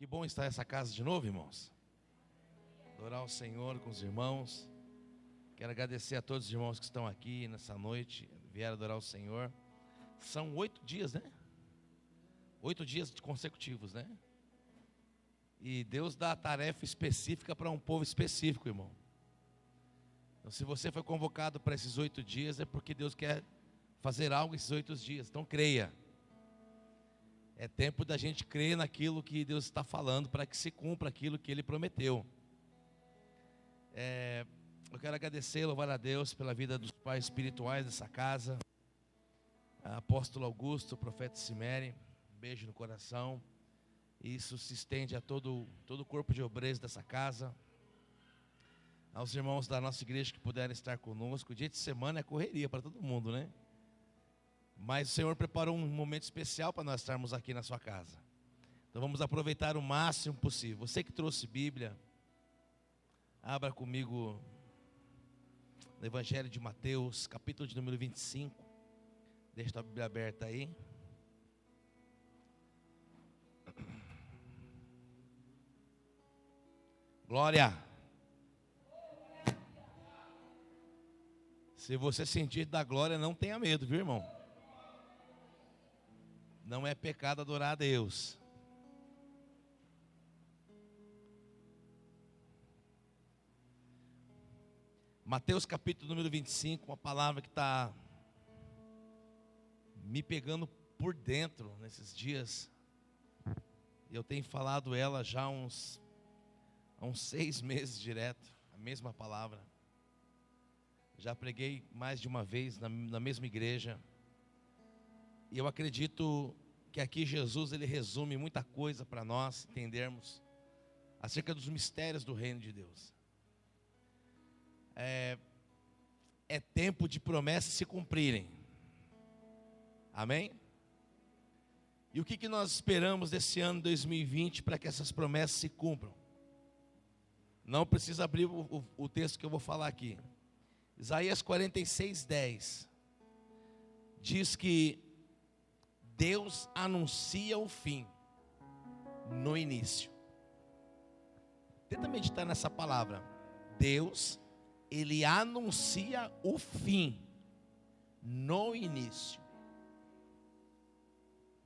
Que bom estar nessa casa de novo, irmãos. Adorar o Senhor com os irmãos. Quero agradecer a todos os irmãos que estão aqui nessa noite, vieram adorar o Senhor. São 8 dias, né? 8 dias consecutivos, né? E Deus dá a tarefa específica para um povo específico, irmão. Então, se você foi convocado para esses 8 dias, é porque Deus quer fazer algo esses 8 dias. Então, creia. É tempo da gente crer naquilo que Deus está falando, para que se cumpra aquilo que Ele prometeu. Eu quero agradecer, louvar a Deus pela vida dos pais espirituais dessa casa. Apóstolo Augusto, profeta Simere, beijo no coração. Isso se estende a todo o corpo de obreiros dessa casa. Aos irmãos da nossa igreja que puderem estar conosco. O dia de semana é correria para todo mundo, né? Mas o Senhor preparou um momento especial para nós estarmos aqui na sua casa. Então vamos aproveitar o máximo possível. Você que trouxe Bíblia, abra comigo no Evangelho de Mateus, capítulo de número 25. Deixa a Bíblia aberta aí. Glória! Se você sentir da glória, não tenha medo, viu, irmão? Não é pecado adorar a Deus. Mateus capítulo número 25, uma palavra que está me pegando por dentro nesses dias. Eu tenho falado ela já há uns 6 meses direto, a mesma palavra. Já preguei mais de uma vez na mesma igreja. E eu acredito que aqui Jesus, ele resume muita coisa para nós entendermos acerca dos mistérios do reino de Deus. É tempo de promessas se cumprirem. Amém? E o que nós esperamos desse ano 2020 para que essas promessas se cumpram? Não precisa abrir o texto que eu vou falar aqui. Isaías 46:10 diz que Deus anuncia o fim no início. Tenta meditar nessa palavra. Deus, ele anuncia o fim no início.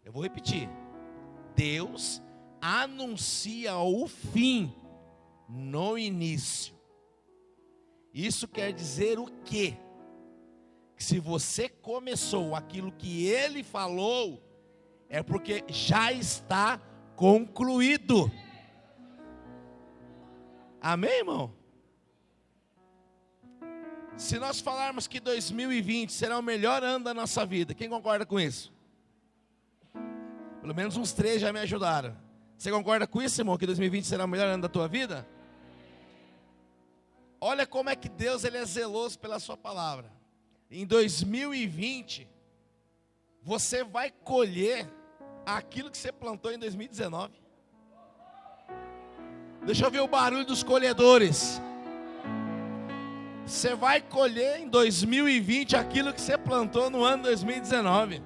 Eu vou repetir. Deus anuncia o fim no início. Isso quer dizer o quê? Que se você começou aquilo que Ele falou, é porque já está concluído. Amém, irmão? Se nós falarmos que 2020 será o melhor ano da nossa vida, quem concorda com isso? Pelo menos uns 3 já me ajudaram. Você concorda com isso, irmão? Que 2020 será o melhor ano da tua vida? Olha como é que Deus, ele é zeloso pela sua palavra. Em 2020, você vai colher aquilo que você plantou em 2019. Deixa eu ver o barulho dos colhedores. Você vai colher em 2020 aquilo que você plantou no ano 2019.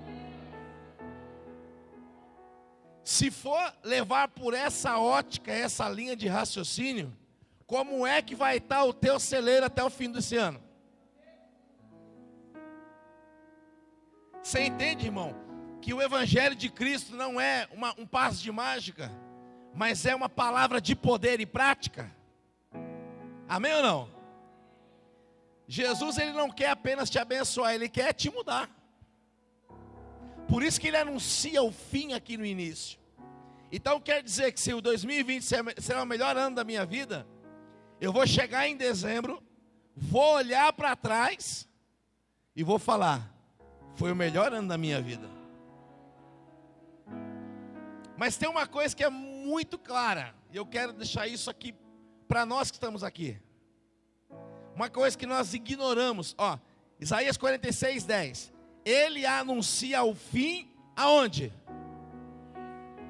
Se for levar por essa ótica, essa linha de raciocínio, como é que vai estar o teu celeiro até o fim desse ano? Você entende, irmão, que o Evangelho de Cristo não é um passe de mágica, mas é uma palavra de poder e prática? Amém ou não? Jesus, ele não quer apenas te abençoar, ele quer te mudar. Por isso que ele anuncia o fim aqui no início. Então quer dizer que se o 2020 será o melhor ano da minha vida, eu vou chegar em dezembro, vou olhar para trás e vou falar: foi o melhor ano da minha vida. Mas tem uma coisa que é muito clara, e eu quero deixar isso aqui para nós que estamos aqui. Uma coisa que nós ignoramos, Isaías 46:10. Ele anuncia o fim aonde?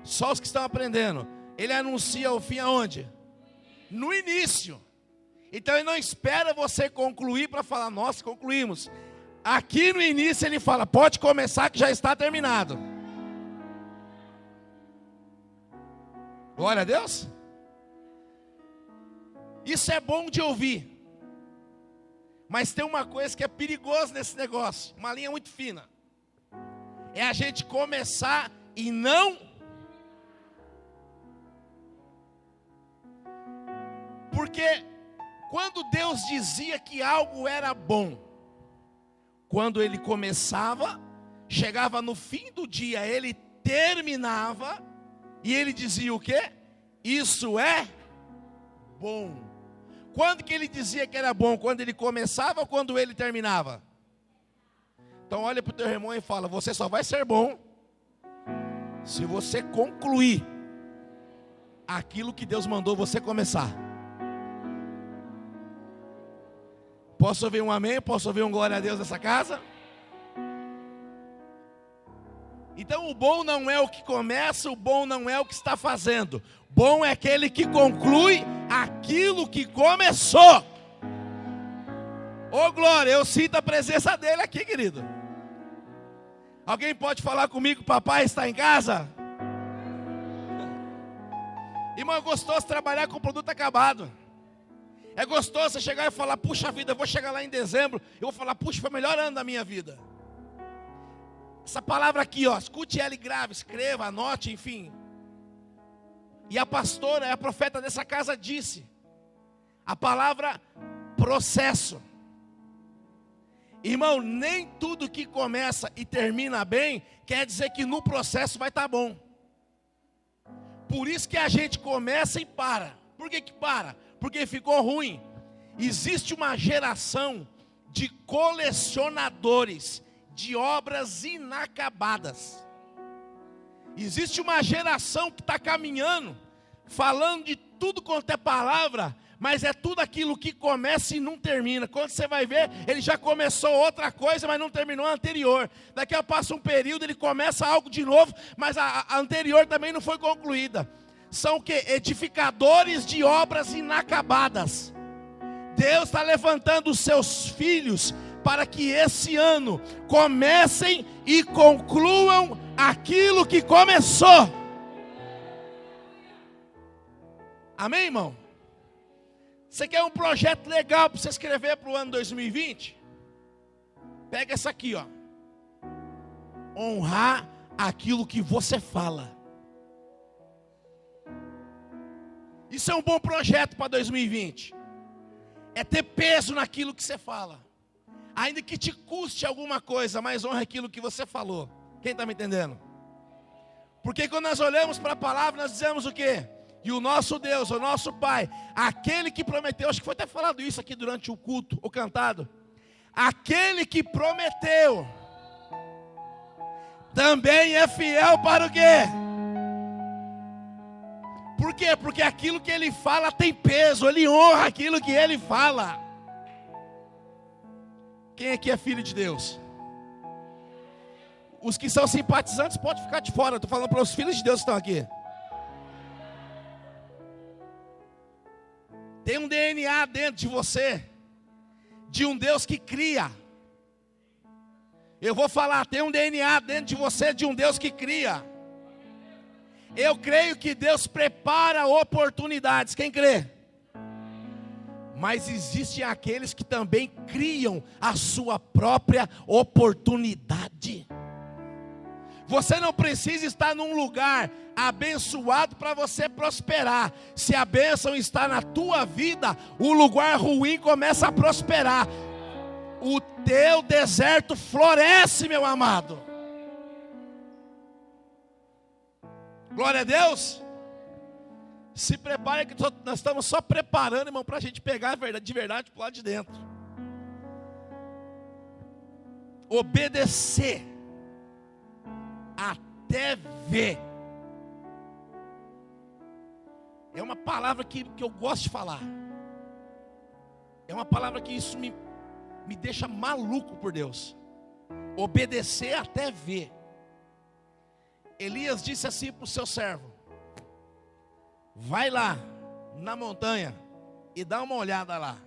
Só os que estão aprendendo. Ele anuncia o fim aonde? No início. Então ele não espera você concluir para falar: nossa, concluímos. Aqui no início ele fala: pode começar que já está terminado. Glória a Deus. Isso é bom de ouvir. Mas tem uma coisa que é perigosa nesse negócio, uma linha muito fina. É a gente começar e não. Porque quando Deus dizia que algo era bom, quando ele começava, chegava no fim do dia, ele terminava, e ele dizia o quê? Isso é bom. Quando que ele dizia que era bom? Quando ele começava ou quando ele terminava? Então olha para o teu irmão e fala: você só vai ser bom se você concluir aquilo que Deus mandou você começar. Posso ouvir um amém? Posso ouvir um glória a Deus nessa casa? Então o bom não é o que começa, o bom não é o que está fazendo. Bom é aquele que conclui aquilo que começou. Ô glória, eu sinto a presença dele aqui, querido. Alguém pode falar comigo, papai está em casa? Irmão, é gostoso trabalhar com produto acabado. É gostoso você chegar e falar: puxa vida, eu vou chegar lá em dezembro, eu vou falar: puxa, foi o melhor ano da minha vida. Essa palavra aqui, ó, escute ela e grave, escreva, anote, enfim. E a pastora, a profeta dessa casa disse a palavra processo. Irmão, nem tudo que começa e termina bem quer dizer que no processo vai estar bom. Por isso que a gente começa e para. Por que para? Porque ficou ruim. Existe uma geração de colecionadores de obras inacabadas. Existe uma geração que está caminhando, falando de tudo quanto é palavra, mas é tudo aquilo que começa e não termina. Quando você vai ver, ele já começou outra coisa, mas não terminou a anterior. Daqui a passa um período, ele começa algo de novo, mas a anterior também não foi concluída. São o quê? Edificadores de obras inacabadas. Deus está levantando os seus filhos para que esse ano comecem e concluam aquilo que começou. Amém, irmão? Você quer um projeto legal para você escrever para o ano 2020? Pega essa aqui, ó. Honrar aquilo que você fala. Isso é um bom projeto para 2020. É ter peso naquilo que você fala. Ainda que te custe alguma coisa, mas honra aquilo que você falou. Quem está me entendendo? Porque quando nós olhamos para a palavra, nós dizemos o quê? E o nosso Deus, o nosso Pai, aquele que prometeu, acho que foi até falado isso aqui durante o culto, o cantado. Aquele que prometeu, também é fiel para o quê? Por quê? Porque aquilo que ele fala tem peso, ele honra aquilo que ele fala. Quem aqui é filho de Deus? Os que são simpatizantes podem ficar de fora. Estou falando para os filhos de Deus que estão aqui. Tem um DNA dentro de você, de um Deus que cria. Eu vou falar, tem um DNA dentro de você, de um Deus que cria. Eu creio que Deus prepara oportunidades. Quem crê? Mas existem aqueles que também criam a sua própria oportunidade. Você não precisa estar num lugar abençoado para você prosperar. Se a bênção está na tua vida, o lugar ruim começa a prosperar. O teu deserto floresce, meu amado. Glória a Deus. Se prepare que nós estamos só preparando, irmão, para a gente pegar de verdade para o lado de dentro. Obedecer até ver. É uma palavra que eu gosto de falar. É uma palavra que isso me deixa maluco por Deus. Obedecer até ver. Elias disse assim para o seu servo: vai lá na montanha e dá uma olhada lá,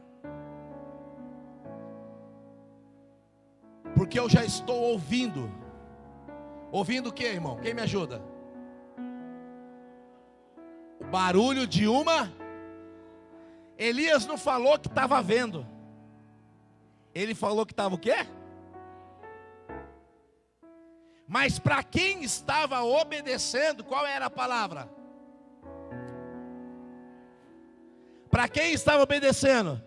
porque eu já estou ouvindo. Ouvindo o que, irmão? Quem me ajuda? O barulho de uma. Elias não falou que estava vendo. Ele falou que estava o quê? Mas para quem estava obedecendo, qual era a palavra? Para quem estava obedecendo?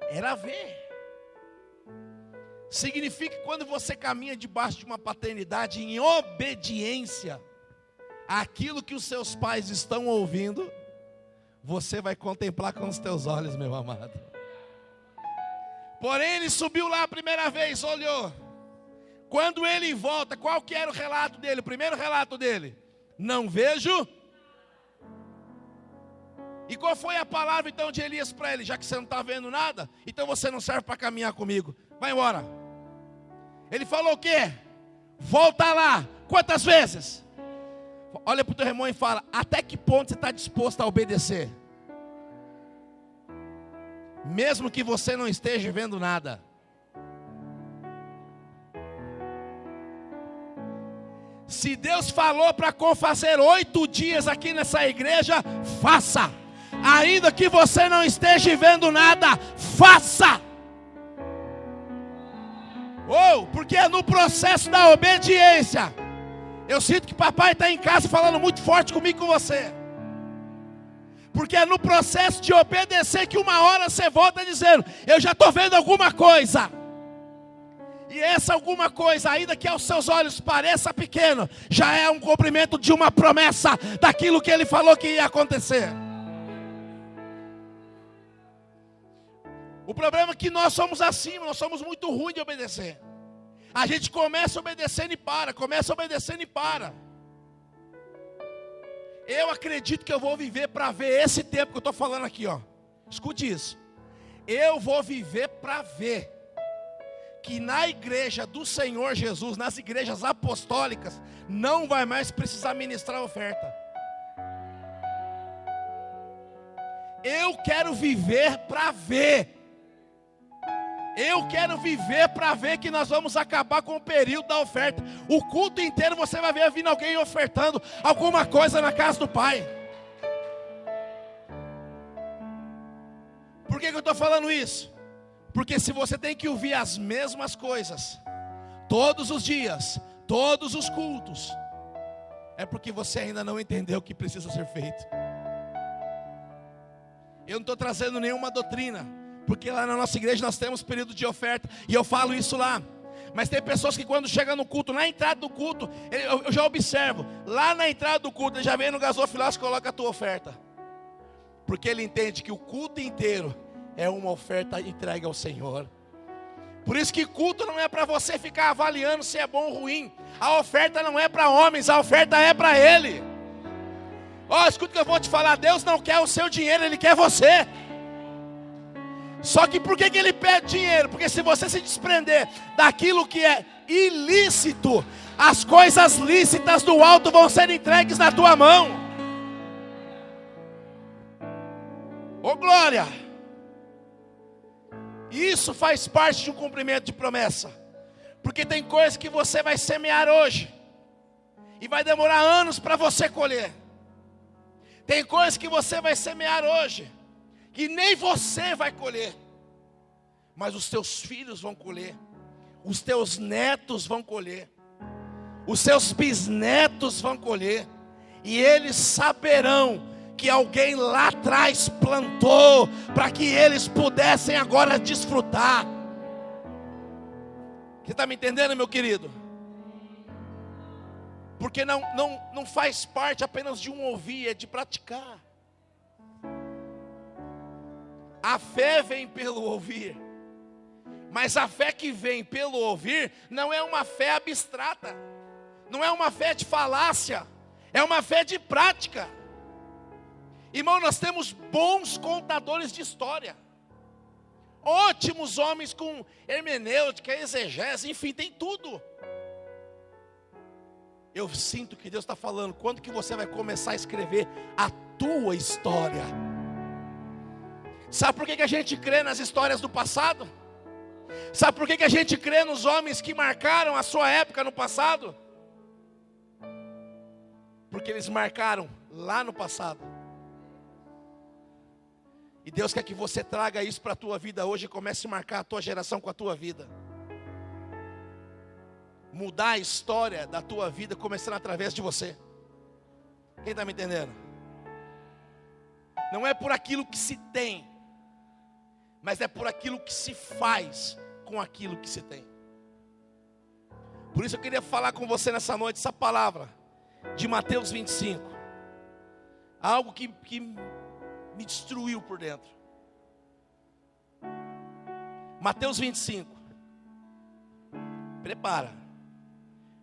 Era ver. Significa que quando você caminha debaixo de uma paternidade em obediência àquilo que os seus pais estão ouvindo, você vai contemplar com os teus olhos, meu amado. Porém ele subiu lá a primeira vez, olhou. Quando ele volta, qual que era o relato dele? O primeiro relato dele: não vejo. E qual foi a palavra então de Elias para ele? Já que você não está vendo nada, então você não serve para caminhar comigo. Vai embora. Ele falou o quê? Volta lá. Quantas vezes? Olha para o teu irmão e fala: até que ponto você está disposto a obedecer? Mesmo que você não esteja vendo nada. Se Deus falou para fazer 8 dias aqui nessa igreja, faça. Ainda que você não esteja vendo nada, faça. Porque é no processo da obediência. Eu sinto que papai está em casa falando muito forte comigo e com você. Porque é no processo de obedecer que uma hora você volta dizendo: eu já estou vendo alguma coisa. E essa alguma coisa, ainda que aos seus olhos pareça pequeno, já é um cumprimento de uma promessa daquilo que ele falou que ia acontecer. O problema é que nós somos assim, nós somos muito ruins de obedecer. A gente começa obedecendo e para, começa obedecendo e para. Eu acredito que eu vou viver para ver esse tempo que eu estou falando aqui, ó. Escute isso. Eu vou viver para ver que na igreja do Senhor Jesus, nas igrejas apostólicas, não vai mais precisar ministrar oferta. Eu quero viver para ver. Eu quero viver para ver que nós vamos acabar com o período da oferta. O culto inteiro você vai ver vindo alguém ofertando alguma coisa na casa do Pai. Por que eu estou falando isso? Porque se você tem que ouvir as mesmas coisas todos os dias, todos os cultos, é porque você ainda não entendeu o que precisa ser feito. Eu não estou trazendo nenhuma doutrina, porque lá na nossa igreja nós temos período de oferta, e eu falo isso lá. Mas tem pessoas que quando chegam no culto, na entrada do culto, eu já observo, lá na entrada do culto, ele já vem no gasofilácio e coloca a tua oferta. Porque ele entende que o culto inteiro é uma oferta entregue ao Senhor. Por isso que culto não é para você ficar avaliando se é bom ou ruim. A oferta não é para homens, a oferta é para Ele. Escuta o que eu vou te falar. Deus não quer o seu dinheiro, Ele quer você. Só que por que Ele pede dinheiro? Porque se você se desprender daquilo que é ilícito, as coisas lícitas do alto vão ser entregues na tua mão. Ô glória! Isso faz parte de um cumprimento de promessa. Porque tem coisas que você vai semear hoje e vai demorar anos para você colher. Tem coisas que você vai semear hoje que nem você vai colher, mas os teus filhos vão colher, os teus netos vão colher, os seus bisnetos vão colher, e eles saberão que alguém lá atrás plantou, para que eles pudessem agora desfrutar. Você está me entendendo, meu querido? Porque não faz parte apenas de um ouvir, é de praticar. A fé vem pelo ouvir, mas a fé que vem pelo ouvir não é uma fé abstrata, não é uma fé de falácia, é uma fé de prática. Irmão, nós temos bons contadores de história, ótimos homens com hermenêutica, exegese, enfim, tem tudo. Eu sinto que Deus está falando, quando que você vai começar a escrever a tua história? Sabe por que a gente crê nas histórias do passado? Sabe por que a gente crê nos homens que marcaram a sua época no passado? Porque eles marcaram lá no passado. E Deus quer que você traga isso para a tua vida hoje e comece a marcar a tua geração com a tua vida. Mudar a história da tua vida começando através de você. Quem está me entendendo? Não é por aquilo que se tem, mas é por aquilo que se faz com aquilo que se tem. Por isso eu queria falar com você nessa noite essa palavra de Mateus 25. Algo que me destruiu por dentro. Mateus 25. Prepara.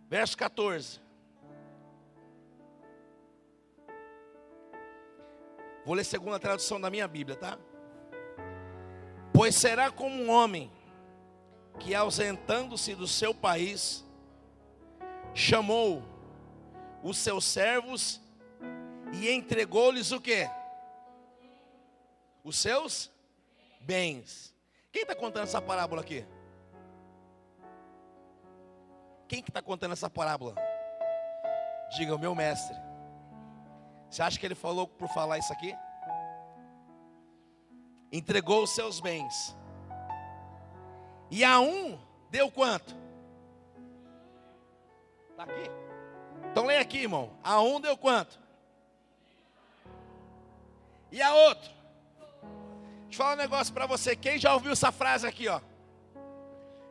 Verso 14. Vou ler segunda tradução da minha Bíblia, tá? Pois será como um homem que, ausentando-se do seu país, chamou os seus servos e entregou-lhes o quê? Os seus bens. Quem está contando essa parábola aqui? Quem que está contando essa parábola? Diga, o meu mestre. Você acha que ele falou por falar isso aqui? Entregou os seus bens. E a um deu quanto? Está aqui? Então leia aqui, irmão. A um deu quanto? E a outro? Deixa eu falar um negócio para você. Quem já ouviu essa frase aqui, ó?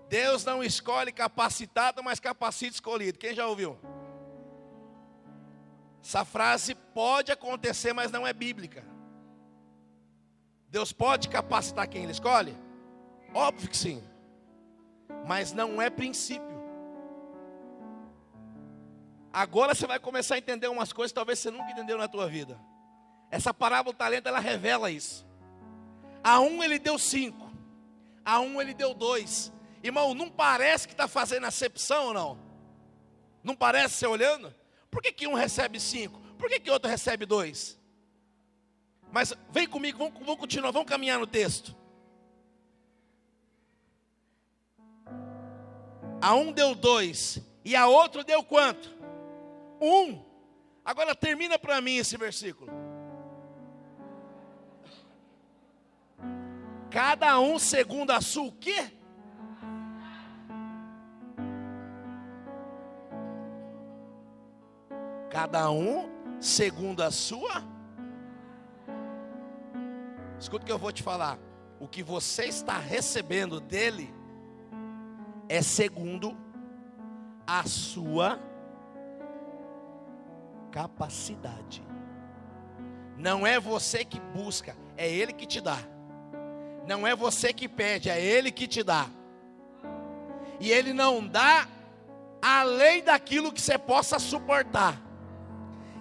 Deus não escolhe capacitado, mas capacita escolhido. Quem já ouviu? Essa frase pode acontecer, mas não é bíblica. Deus pode capacitar quem Ele escolhe? Óbvio que sim. Mas não é princípio. Agora você vai começar a entender umas coisas que talvez você nunca entendeu na tua vida. Essa parábola do talento, ela revela isso. A um Ele deu 5. A um Ele deu 2. Irmão, não parece que está fazendo acepção ou não? Não parece você olhando? Por que um recebe 5? Por que outro recebe 2? Mas vem comigo, vamos continuar, vamos caminhar no texto. A um deu 2 e a outro deu quanto? 1. Agora termina para mim esse versículo. Cada um segundo a sua o quê? Cada um segundo a sua. Escuta o que eu vou te falar. O que você está recebendo dele é segundo a sua capacidade. Não é você que busca, é ele que te dá. Não é você que pede, é ele que te dá. E ele não dá além daquilo que você possa suportar.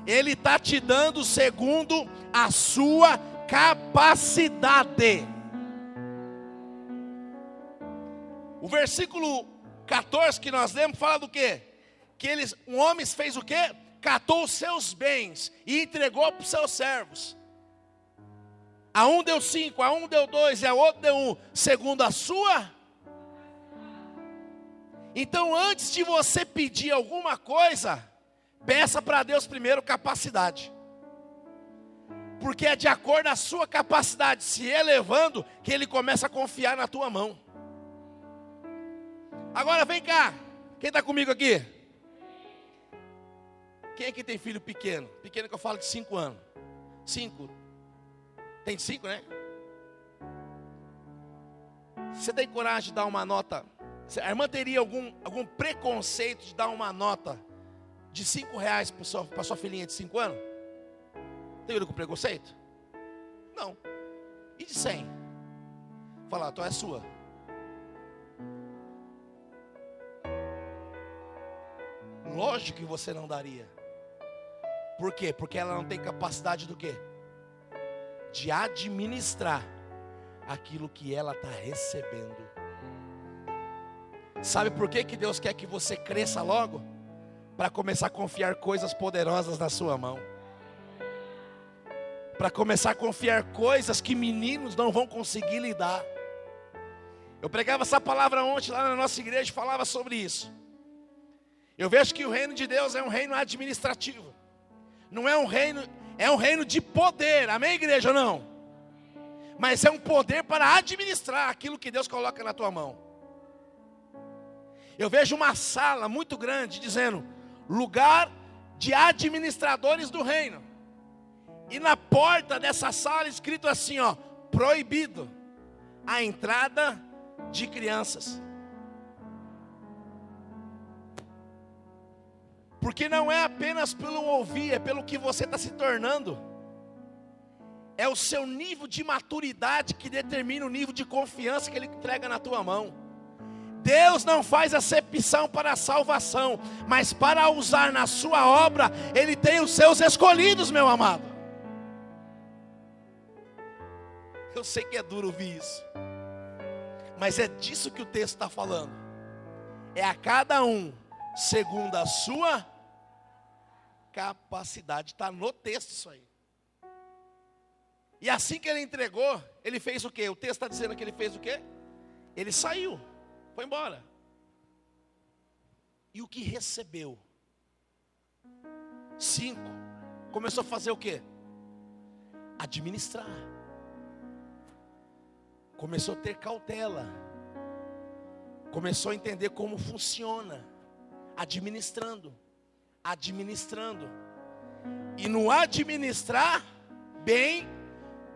Ele está te dando segundo a sua capacidade. O versículo 14 que nós lemos fala do quê? Que um homem fez o quê? Catou os seus bens e entregou para os seus servos. A um deu 5, a um deu 2 e a outro deu 1, segundo a sua. Então antes de você pedir alguma coisa, peça para Deus primeiro capacidade. Porque é de acordo com a sua capacidade, se elevando, que Ele começa a confiar na tua mão. Agora vem cá, quem está comigo aqui? Quem aqui tem filho pequeno? Pequeno que eu falo de 5 anos. 5. Tem 5, né? Você tem coragem de dar uma nota? A irmã teria algum preconceito de dar uma nota de R$5 para sua filhinha de 5 anos? Tem com preconceito? Não. E de 100? Fala, então é sua. Lógico que você não daria. Por quê? Porque ela não tem capacidade do quê? De administrar aquilo que ela está recebendo. Sabe por que Deus quer que você cresça logo? Para começar a confiar coisas poderosas na sua mão. Para começar a confiar coisas que meninos não vão conseguir lidar. Eu pregava essa palavra ontem lá na nossa igreja e falava sobre isso. Eu vejo que o reino de Deus é um reino administrativo. Não é um reino, É um reino de poder, amém, igreja, ou não? Mas é um poder para administrar aquilo que Deus coloca na tua mão. Eu vejo uma sala muito grande dizendo, lugar de administradores do reino. E na porta dessa sala escrito assim, ó, proibido a entrada de crianças. Porque não é apenas pelo ouvir, é pelo que você está se tornando. É o seu nível de maturidade que determina o nível de confiança que Ele entrega na tua mão. Deus não faz acepção para a salvação, mas para usar na sua obra, Ele tem os seus escolhidos, meu amado. Eu sei que é duro ouvir isso, mas é disso que o texto está falando. É a cada um, segundo a sua capacidade. Está no texto isso aí. E assim que ele entregou, ele fez o quê? O texto está dizendo que ele fez o quê? Ele saiu, foi embora. E o que recebeu? 5. Começou a fazer o quê? Administrar. Começou a ter cautela. Começou a entender como funciona. Administrando. E no administrar bem,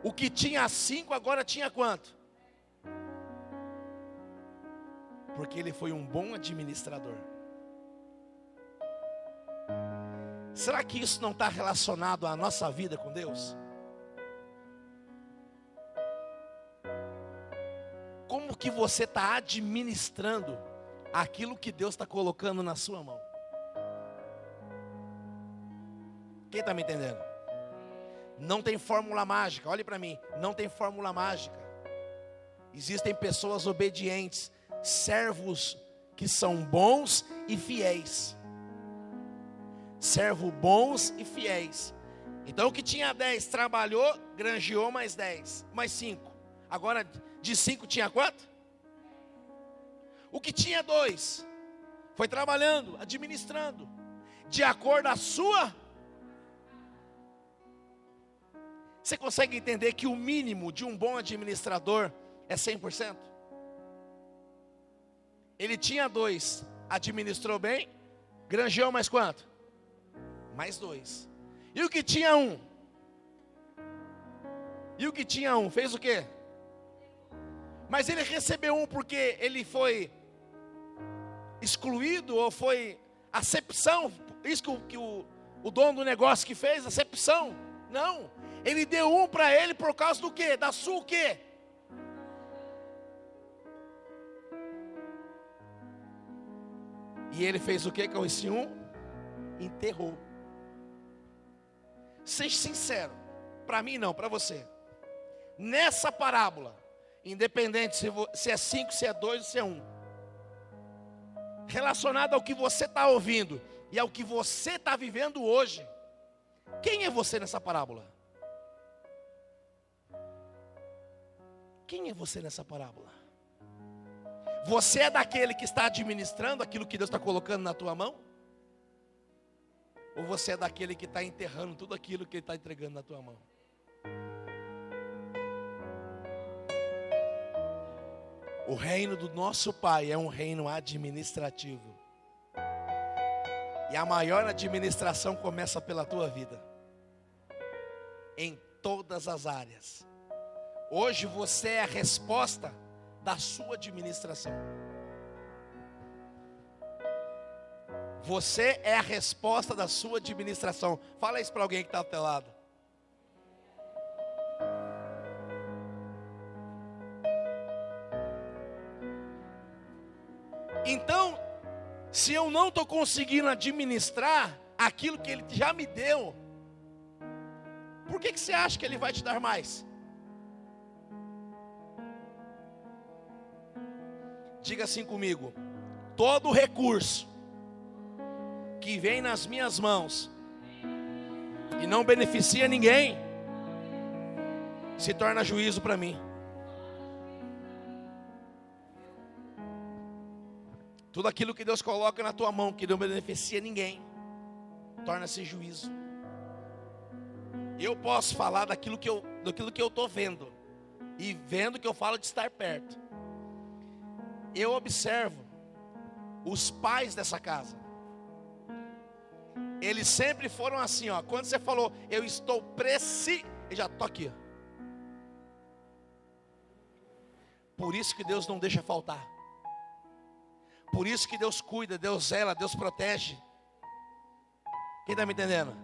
o que tinha 5 agora tinha quanto? Porque ele foi um bom administrador. Será que isso não está relacionado à nossa vida com Deus? Como que você está administrando aquilo que Deus está colocando na sua mão? Quem está me entendendo? Não tem fórmula mágica, olhe para mim, não tem fórmula mágica. Existem pessoas obedientes, servos que são bons e fiéis. Servos bons e fiéis. Então o que tinha 10 trabalhou, granjeou mais 10, mais 5. Agora de 5 tinha quanto? O que tinha 2 foi trabalhando, administrando, de acordo com a sua. Você consegue entender que o mínimo de um bom administrador é 100%? Ele tinha 2, administrou bem, granjeou mais quanto? Mais 2. E o que tinha 1? E o que tinha 1? Fez o quê? Mas ele recebeu 1 porque ele foi excluído ou foi acepção? Isso que o dono do negócio que fez, acepção? Não. Ele deu 1 para ele por causa do quê? Da sua o quê? E ele fez o quê com esse 1? Enterrou. Seja sincero. Para mim não, para você. Nessa parábola, independente se é 5, se é 2 ou se é 1. Relacionado ao que você está ouvindo e ao que você está vivendo hoje. Quem é você nessa parábola? Quem é você nessa parábola? Você é daquele que está administrando aquilo que Deus está colocando na tua mão? Ou você é daquele que está enterrando tudo aquilo que Ele está entregando na tua mão? O reino do nosso Pai é um reino administrativo. E a maior administração começa pela tua vida. Em todas as áreas. Hoje você é a resposta da sua administração. Você é a resposta da sua administração. Fala isso para alguém que está ao teu lado. Então, se eu não estou conseguindo administrar aquilo que Ele já me deu, por que você acha que Ele vai te dar mais? Diga assim comigo: todo recurso que vem nas minhas mãos e não beneficia ninguém, se torna juízo para mim. Tudo aquilo que Deus coloca na tua mão que não beneficia ninguém, torna-se juízo. Eu posso falar daquilo que eu estou vendo. E vendo que eu falo de estar perto. Eu observo os pais dessa casa. Eles sempre foram assim, ó. Quando você falou, eu estou eu já estou aqui, ó. Por isso que Deus não deixa faltar. Por isso que Deus cuida, Deus zela, Deus protege. Quem está me entendendo?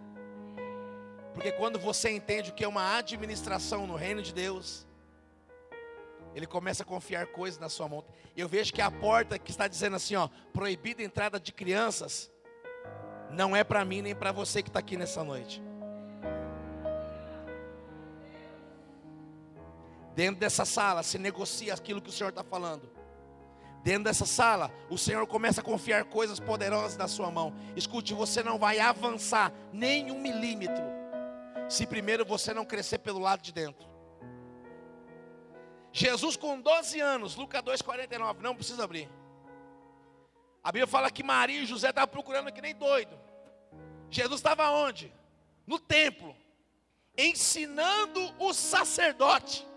Porque quando você entende o que é uma administração no reino de Deus, Ele começa a confiar coisas na sua mão. Eu vejo que a porta que está dizendo assim, ó, proibida a entrada de crianças, não é para mim nem para você que está aqui nessa noite. Dentro dessa sala se negocia aquilo que o Senhor está falando. Dentro dessa sala o Senhor começa a confiar coisas poderosas na sua mão. Escute, você não vai avançar nem 1 milímetro se primeiro você não crescer pelo lado de dentro. Jesus com 12 anos, Lucas 2,49, não precisa abrir. A Bíblia fala que Maria e José estavam procurando que nem doido. Jesus estava onde? No templo, ensinando o sacerdote.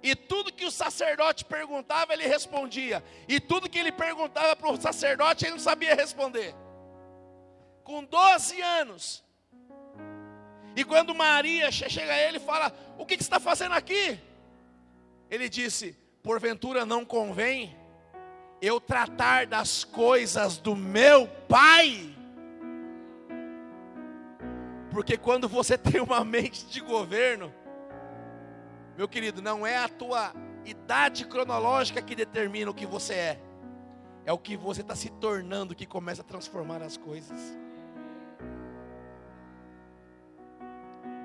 E tudo que o sacerdote perguntava, ele respondia. E tudo que ele perguntava para o sacerdote, ele não sabia responder. Com 12 anos. E quando Maria chega a ele e fala, o que você está fazendo aqui? Ele disse, porventura não convém eu tratar das coisas do meu Pai? Porque quando você tem uma mente de governo, meu querido, não é a tua idade cronológica que determina o que você é. É o que você está se tornando que começa a transformar as coisas.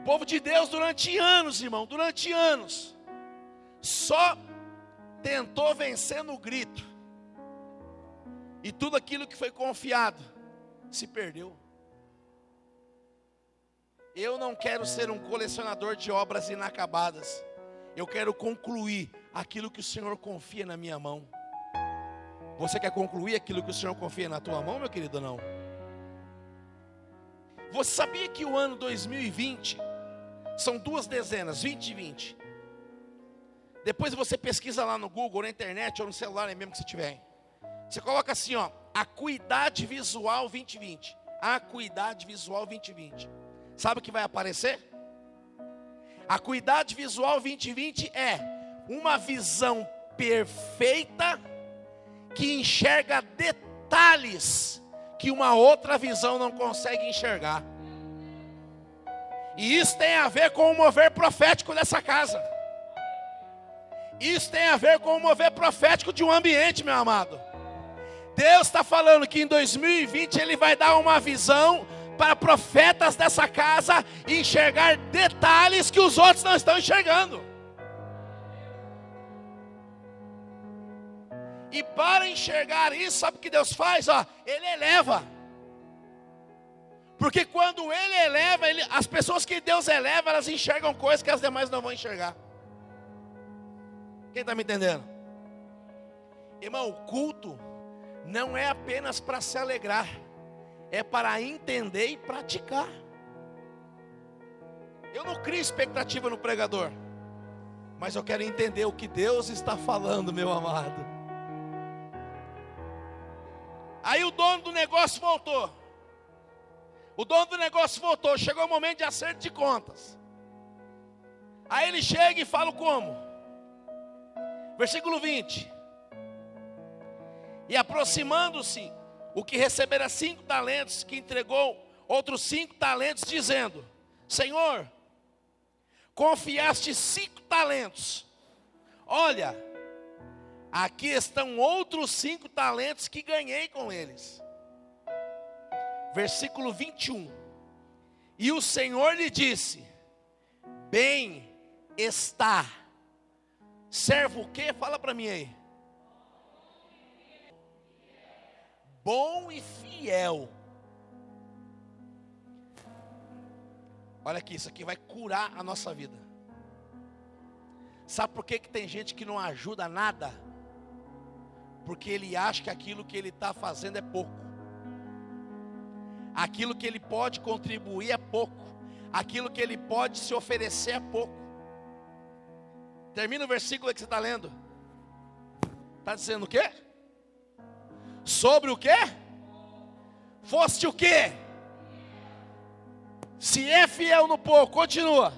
O povo de Deus durante anos, irmão, durante anos, só tentou vencer no grito. E tudo aquilo que foi confiado se perdeu. Eu não quero ser um colecionador de obras inacabadas. Eu quero concluir aquilo que o Senhor confia na minha mão. Você quer concluir aquilo que o Senhor confia na tua mão, meu querido, ou não? Você sabia que o ano 2020 são 2 dezenas, 20 e 20? Depois você pesquisa lá no Google, na internet ou no celular, é mesmo que você tiver. Você coloca assim, ó, Acuidade Visual 2020. Acuidade Visual 2020. Sabe o que vai aparecer? Acuidade Visual 2020 é uma visão perfeita que enxerga detalhes que uma outra visão não consegue enxergar. E isso tem a ver com o mover profético dessa casa. Isso tem a ver com o mover profético de um ambiente, meu amado. Deus está falando que em 2020 Ele vai dar uma visão para profetas dessa casa enxergar detalhes que os outros não estão enxergando. E para enxergar isso, sabe o que Deus faz? Ó, Ele eleva. Porque quando Ele eleva, as pessoas que Deus eleva, elas enxergam coisas que as demais não vão enxergar. Quem está me entendendo? Irmão, o culto não é apenas para se alegrar, é para entender e praticar. Eu não crio expectativa no pregador, mas eu quero entender o que Deus está falando, meu amado. Aí o dono do negócio voltou. Chegou o momento de acerto de contas. Aí ele chega e fala como? Versículo 20. E aproximando-se o que recebera 5 talentos, que entregou outros 5 talentos, dizendo: Senhor, confiaste 5 talentos. Olha, aqui estão outros 5 talentos que ganhei com eles. Versículo 21. E o Senhor lhe disse: bem está. Servo o quê? Fala para mim aí. Bom e fiel. Olha aqui, isso aqui vai curar a nossa vida. Sabe por que tem gente que não ajuda nada? Porque ele acha que aquilo que ele está fazendo é pouco. Aquilo que ele pode contribuir é pouco. aquilo que ele pode se oferecer a pouco. Termina o versículo que você está lendo. Está dizendo o quê? Sobre o quê? Foste o quê? Se é fiel no pouco, continua.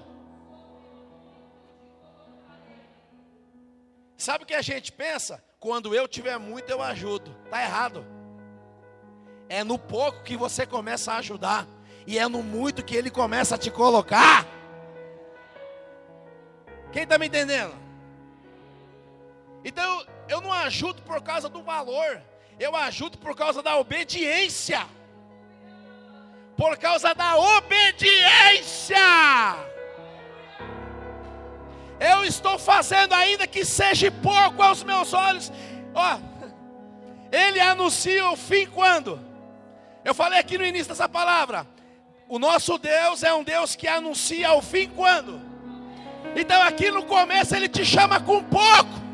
Sabe o que a gente pensa? Quando eu tiver muito, eu ajudo. Está errado. É no pouco que você começa a ajudar. E é no muito que ele começa a te colocar. Quem está me entendendo? Então eu não ajudo por causa do valor. Eu ajudo por causa da obediência. Por causa da obediência. Eu estou fazendo, ainda que seja pouco aos meus olhos. Ó, ele anuncia o fim quando? Eu falei aqui no início dessa palavra. O nosso Deus é um Deus que anuncia o fim quando? Então aqui no começo ele te chama com pouco.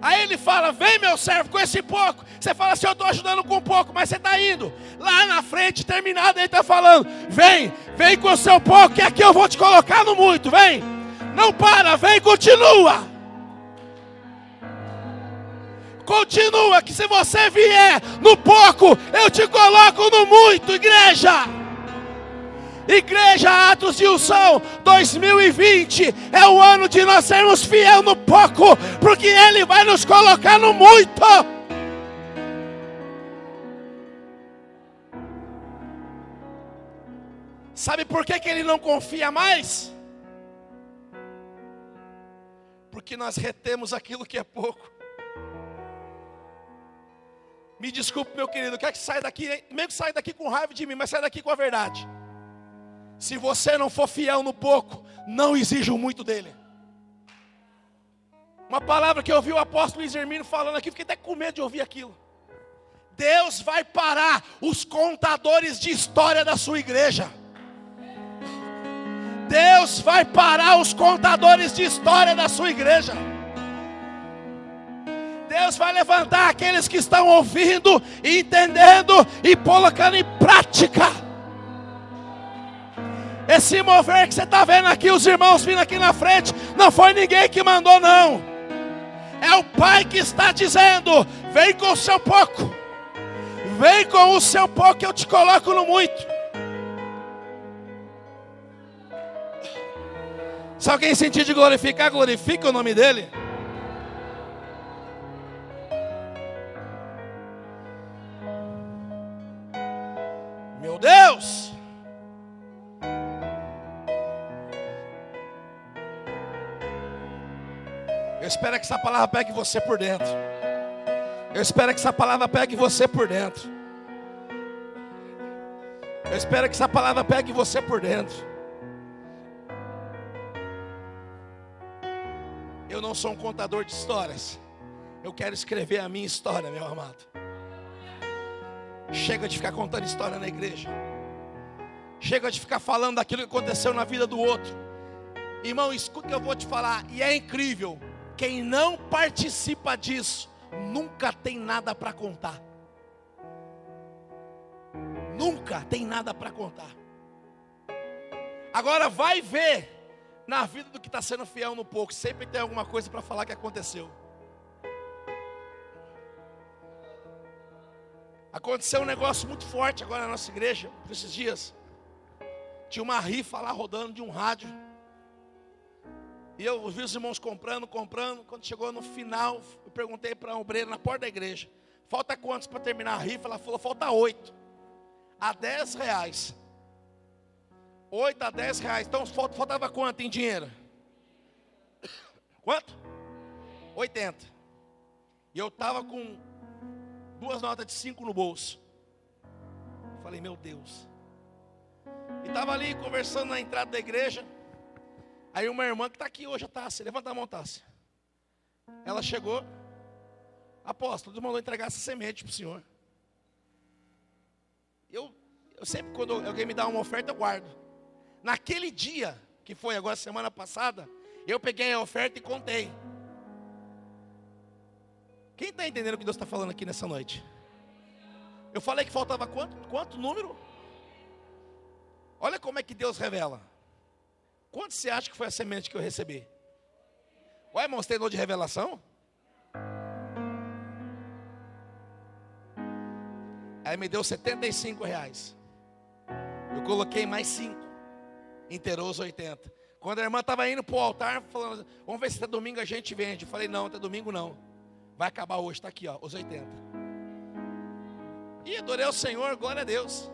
Aí ele fala, vem meu servo com esse pouco. Você fala assim, eu estou ajudando com pouco, mas você está indo. Lá na frente, terminado, ele está falando, vem com o seu pouco, que aqui eu vou te colocar no muito, vem. Não para, vem, continua. Continua, que se você vier no pouco, eu te coloco no muito, igreja. Igreja Atos de Unção 2020 é o ano de nós sermos fiel no pouco, porque Ele vai nos colocar no muito. Sabe por que Ele não confia mais? Porque nós retemos aquilo que é pouco. Me desculpe, meu querido, quer que saia daqui, mesmo que saia daqui com raiva de mim, mas saia daqui com a verdade. Se você não for fiel no pouco, não exija muito dele. Uma palavra que eu ouvi o apóstolo Luiz Hermínio falando aqui, fiquei até com medo de ouvir aquilo. Deus vai parar os contadores de história da sua igreja. Deus vai parar os contadores de história da sua igreja. Deus vai levantar aqueles que estão ouvindo, entendendo e colocando em prática. Esse mover que você está vendo aqui, os irmãos vindo aqui na frente, não foi ninguém que mandou, não. É o Pai que está dizendo, vem com o seu pouco. Vem com o seu pouco que eu te coloco no muito. Se alguém sentir de glorificar, glorifica o nome dele. Meu Deus! Eu espero que essa palavra pegue você por dentro. Eu espero que essa palavra pegue você por dentro. Eu espero que essa palavra pegue você por dentro. Eu não sou um contador de histórias. Eu quero escrever a minha história, meu amado. Chega de ficar contando história na igreja. Chega de ficar falando daquilo que aconteceu na vida do outro. Irmão, escuta o que eu vou te falar. E é incrível. Quem não participa disso, nunca tem nada para contar. Nunca tem nada para contar. Agora vai ver, na vida do que está sendo fiel no pouco, sempre tem alguma coisa para falar que aconteceu. Aconteceu um negócio muito forte agora na nossa igreja, por esses dias. Tinha uma rifa lá rodando de um rádio. E eu vi os irmãos comprando. Quando chegou no final, eu perguntei para a obreira na porta da igreja, falta quantos para terminar a rifa? Ela falou, falta 8. A R$10. 8 a R$10. Então faltava quanto em dinheiro? Quanto? 80. E eu estava com 2 notas de 5 no bolso. Falei, meu Deus. E estava ali conversando na entrada da igreja. Aí uma irmã que está aqui hoje, a Tássia, levanta a mão, Tássia. Ela chegou, apóstolo, Deus mandou entregar essa semente para o senhor. Eu sempre, quando alguém me dá uma oferta, eu guardo. Naquele dia, que foi agora semana passada, eu peguei a oferta e contei. Quem está entendendo o que Deus está falando aqui nessa noite? Eu falei que faltava quanto número? Olha como é que Deus revela. Quanto você acha que foi a semente que eu recebi? Ué, irmão, você tem dom de revelação? Aí me deu R$75. Eu coloquei mais 5. Inteirou os 80. Quando a irmã estava indo para o altar, falando, vamos ver se até domingo a gente vende. Eu falei, não, até domingo não. Vai acabar hoje, está aqui, ó, os 80. E adorei ao Senhor, glória a Deus.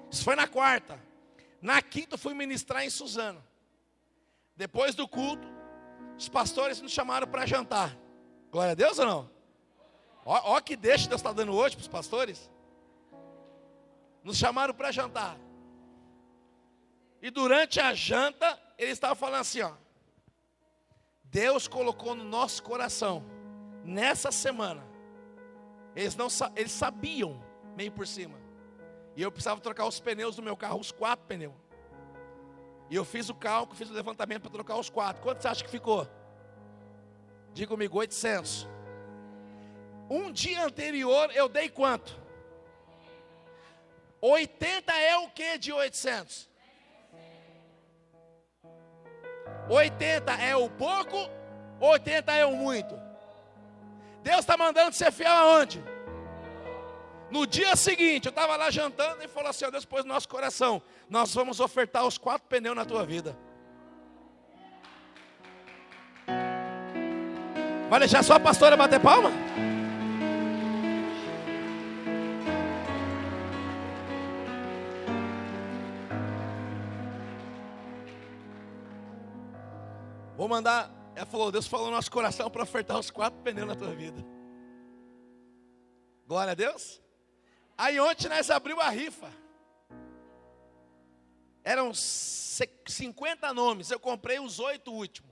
Isso foi na quarta. Na quinta eu fui ministrar em Suzano. Depois do culto, os pastores nos chamaram para jantar. Glória a Deus ou não? Ó que deixa Deus está dando hoje para os pastores. Nos chamaram para jantar. E durante a janta, eles estavam falando assim, ó. Deus colocou no nosso coração, nessa semana, eles sabiam, meio por cima. E eu precisava trocar os pneus do meu carro, os 4 pneus. E eu fiz o cálculo, fiz o levantamento para trocar os 4. Quanto você acha que ficou? Diga comigo, 800. Um dia anterior eu dei quanto? 80 é o que de 800? 80 é o pouco, 80 é o muito. Deus está mandando ser fiel aonde? No dia seguinte, eu estava lá jantando e falou assim, ó, Deus pôs no nosso coração, nós vamos ofertar os 4 pneus na tua vida. Vai deixar só a pastora bater palma? Vou mandar, ela falou, Deus falou no nosso coração para ofertar os 4 pneus na tua vida. Glória a Deus. Aí ontem nós abrimos a rifa. Eram 50 nomes, eu comprei os 8 últimos.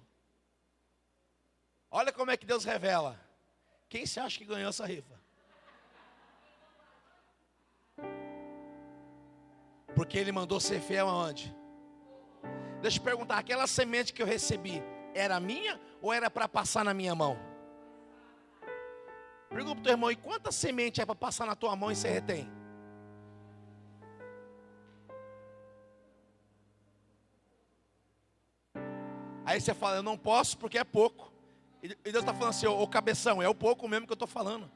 Olha como é que Deus revela. Quem você acha que ganhou essa rifa? Porque Ele mandou ser fiel aonde? Deixa eu te perguntar, aquela semente que eu recebi, era minha ou era para passar na minha mão? Pergunta para o teu irmão, e quanta semente é para passar na tua mão e você retém? Aí você fala, eu não posso porque é pouco. E Deus está falando assim, ô cabeção, é o pouco mesmo que eu estou falando.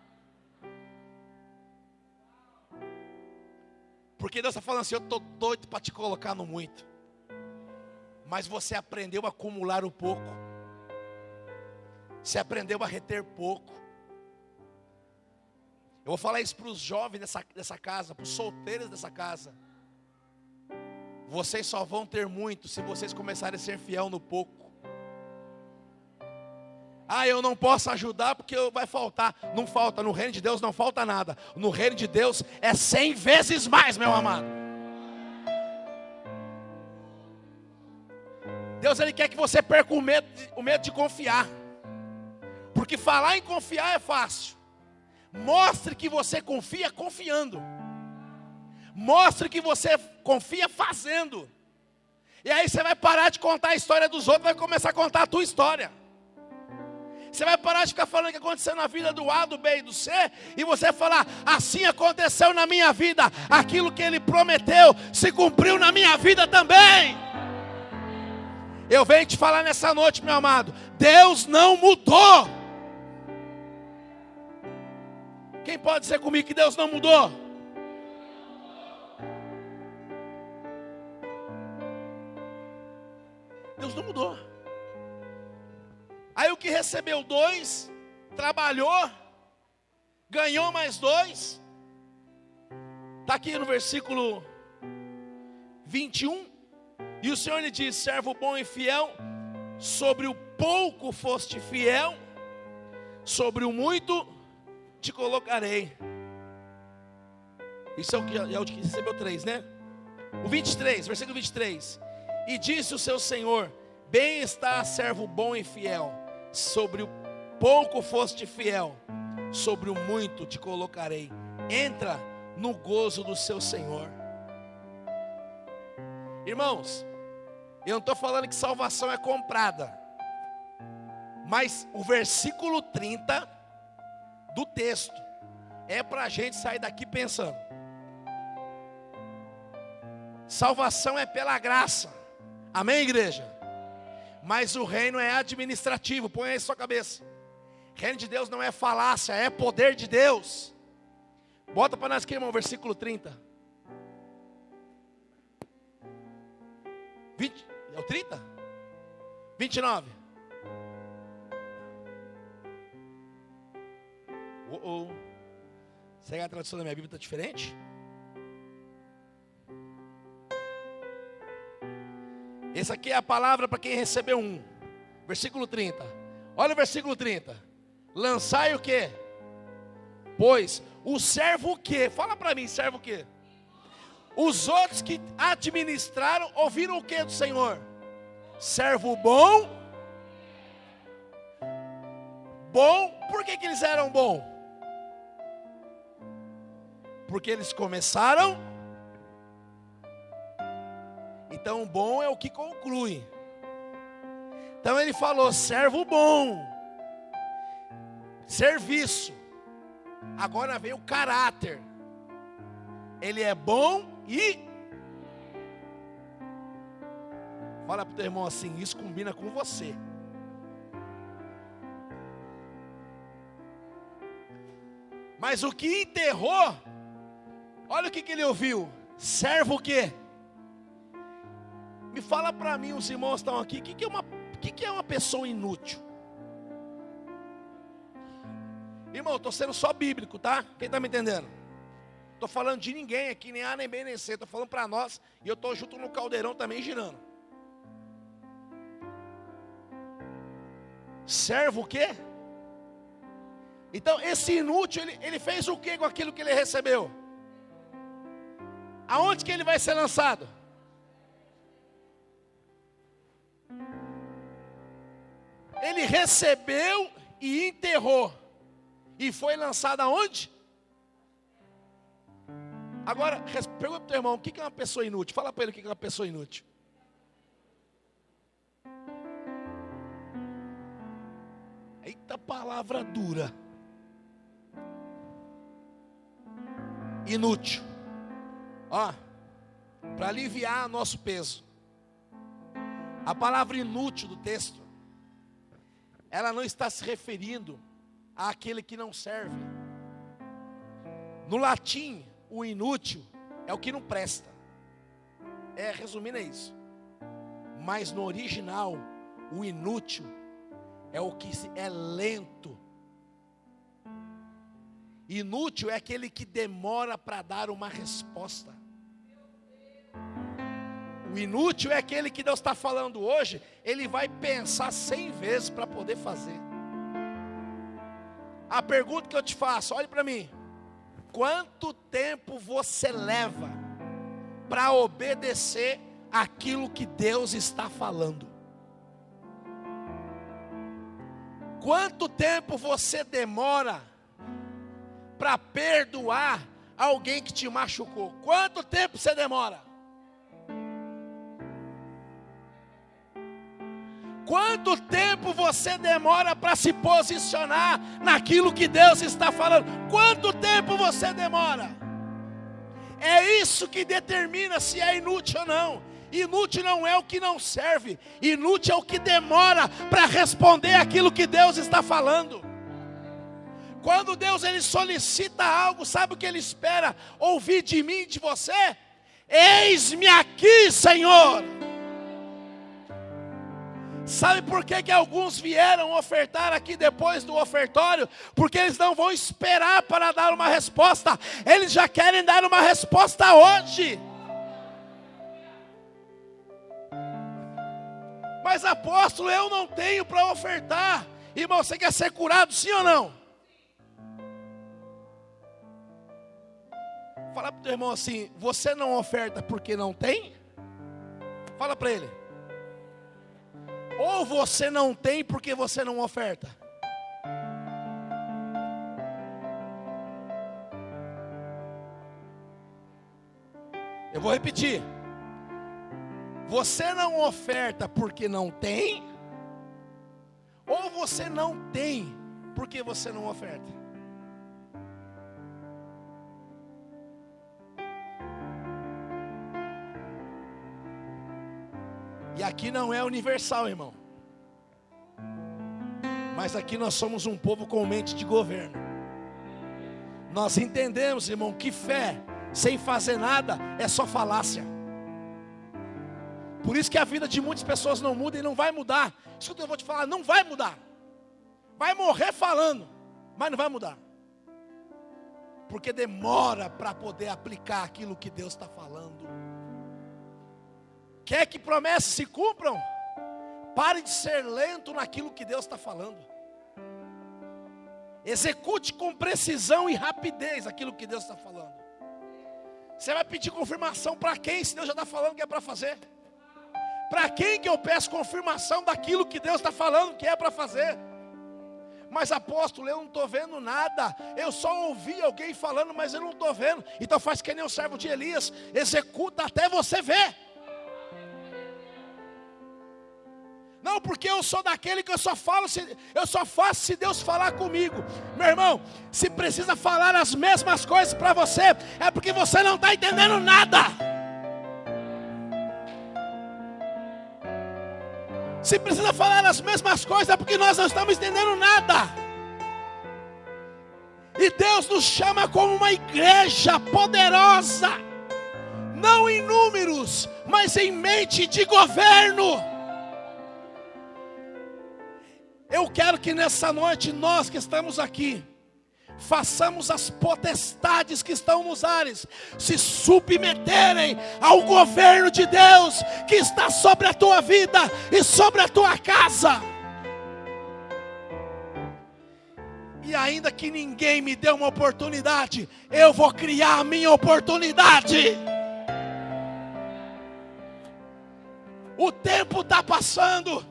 Porque Deus está falando assim, eu estou doido para te colocar no muito. Mas você aprendeu a acumular o pouco. Você aprendeu a reter pouco. Eu vou falar isso para os jovens dessa casa, para os solteiros dessa casa. Vocês só vão ter muito se vocês começarem a ser fiel no pouco. Ah, eu não posso ajudar porque vai faltar. Não falta, no reino de Deus não falta nada. No reino de Deus é 100 vezes mais, meu amado. Deus, Ele quer que você perca o medo de confiar. Porque falar em confiar é fácil. Mostre que você confia confiando. Mostre que você confia fazendo. E aí você vai parar de contar a história dos outros, vai começar a contar a tua história. Você vai parar de ficar falando o que aconteceu na vida do A, do B e do C, e você vai falar, assim aconteceu na minha vida, aquilo que Ele prometeu se cumpriu na minha vida também. Eu venho te falar nessa noite, meu amado, Deus não mudou. Quem pode dizer comigo que Deus não mudou? Deus não mudou. Aí o que recebeu 2, trabalhou, ganhou mais 2. Está aqui no versículo 21. E o Senhor lhe diz, servo bom e fiel, sobre o pouco foste fiel, sobre o muito te colocarei. Isso é o que recebeu 3, né? O 23, versículo 23. E disse o seu Senhor, bem está, servo bom e fiel, sobre o pouco foste fiel, sobre o muito te colocarei. Entra no gozo do seu Senhor. Irmãos, eu não estou falando que salvação é comprada, mas o versículo 30 do texto é para a gente sair daqui pensando. Salvação é pela graça. Amém, igreja? Mas o reino é administrativo. Põe aí na sua cabeça. Reino de Deus não é falácia, é poder de Deus. Bota para nós aqui, irmão, versículo 30. 20, é o 30? 29. Será que a tradução da minha Bíblia está diferente? Essa aqui é a palavra para quem recebeu um. Versículo 30. Olha o versículo 30. Lançai o quê? Pois o servo o quê? Fala para mim, servo o quê? Os outros que administraram ouviram o quê do Senhor? Servo bom. Bom, por que eles eram bons? Porque eles começaram. Então bom é o que conclui. Então ele falou, servo bom. Serviço. Agora veio o caráter. Ele é bom e... Fala para o teu irmão assim, isso combina com você. Mas o que enterrou, olha o que ele ouviu. Servo o quê? Me fala para mim, os irmãos estão aqui, o que é uma pessoa inútil? Irmão, eu estou sendo só bíblico, tá? Quem está me entendendo? Estou falando de ninguém aqui, nem A, nem B, nem C. Estou falando para nós, e eu estou junto no caldeirão também girando. Servo o quê? Então esse inútil, ele fez o quê com aquilo que ele recebeu? Aonde que ele vai ser lançado? Ele recebeu e enterrou. E foi lançado aonde? Agora, pergunta para o teu irmão, o que é uma pessoa inútil? Fala para ele o que é uma pessoa inútil. Eita palavra dura. Inútil. Ó, para aliviar nosso peso. A palavra inútil do texto, ela não está se referindo àquele que não serve. No latim, o inútil é o que não presta. Resumindo é isso. Mas no original, o inútil é o que é lento. Inútil é aquele que demora para dar uma resposta. O inútil é aquele que Deus está falando hoje, ele vai pensar 100 vezes para poder fazer. A pergunta que eu te faço, olhe para mim. Quanto tempo você leva para obedecer aquilo que Deus está falando? Quanto tempo você demora para perdoar alguém que te machucou? Quanto tempo você demora? Quanto tempo você demora para se posicionar naquilo que Deus está falando? Quanto tempo você demora? É isso que determina se é inútil ou não. Inútil não é o que não serve. Inútil é o que demora para responder aquilo que Deus está falando. Quando Deus ele solicita algo, sabe o que ele espera ouvir de mim e de você? Eis-me aqui, Senhor. Sabe por que alguns vieram ofertar aqui depois do ofertório? Porque eles não vão esperar para dar uma resposta. Eles já querem dar uma resposta hoje. Mas apóstolo, eu não tenho para ofertar. Irmão, você quer ser curado, sim ou não? Fala para o teu irmão assim, você não oferta porque não tem? Fala para ele. Ou você não tem porque você não oferta? Eu vou repetir. Você não oferta porque não tem? Ou você não tem porque você não oferta? E aqui não é universal, irmão. Mas aqui nós somos um povo com mente de governo. Nós entendemos, irmão, que fé sem fazer nada é só falácia. Por isso que a vida de muitas pessoas não muda e não vai mudar. Isso que eu vou te falar, não vai mudar. Vai morrer falando, mas não vai mudar. Porque demora para poder aplicar aquilo que Deus está falando. Quer que promessas se cumpram? Pare de ser lento naquilo que Deus está falando. Execute com precisão e rapidez aquilo que Deus está falando. Você vai pedir confirmação para quem, se Deus já está falando que é para fazer? Para quem que eu peço confirmação daquilo que Deus está falando que é para fazer? Mas apóstolo, eu não estou vendo nada. Eu só ouvi alguém falando, mas eu não estou vendo. Então faz que nem o servo de Elias. Executa até você ver. Não, porque eu sou daquele que eu só faço se Deus falar comigo. Meu irmão, se precisa falar as mesmas coisas para você, é porque você não está entendendo nada. Se precisa falar as mesmas coisas, é porque nós não estamos entendendo nada. E Deus nos chama como uma igreja poderosa, não em números, mas em mente de governo. Eu quero que nessa noite, nós que estamos aqui, façamos as potestades que estão nos ares se submeterem ao governo de Deus que está sobre a tua vida e sobre a tua casa. E ainda que ninguém me dê uma oportunidade, eu vou criar a minha oportunidade. O tempo está passando.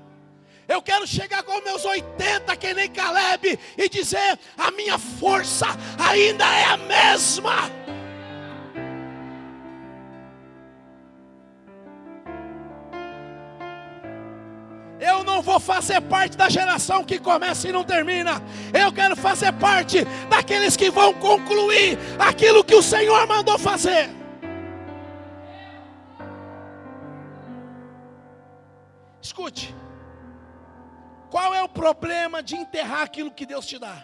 Eu quero chegar com meus 80, que nem Caleb, e dizer: a minha força ainda é a mesma. Eu não vou fazer parte da geração que começa e não termina. Eu quero fazer parte daqueles que vão concluir aquilo que o Senhor mandou fazer. Escute. Qual é o problema de enterrar aquilo que Deus te dá?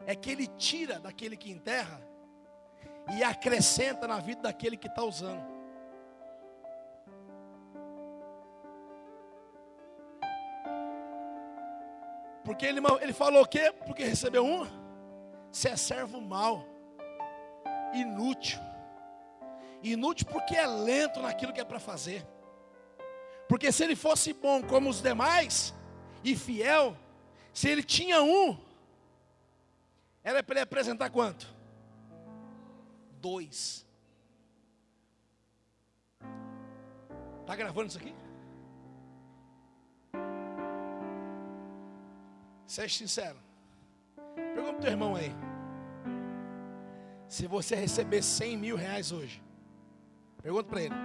É que Ele tira daquele que enterra e acrescenta na vida daquele que está usando. Porque ele falou o quê? Porque recebeu um? Você é servo mau, inútil. Inútil porque é lento naquilo que é para fazer. Porque se ele fosse bom como os demais, e fiel, se ele tinha um, era para ele apresentar quanto? 2. Está gravando isso aqui? Seja sincero. Pergunta para o teu irmão aí. Se você receber 100 mil reais hoje, pergunta para ele.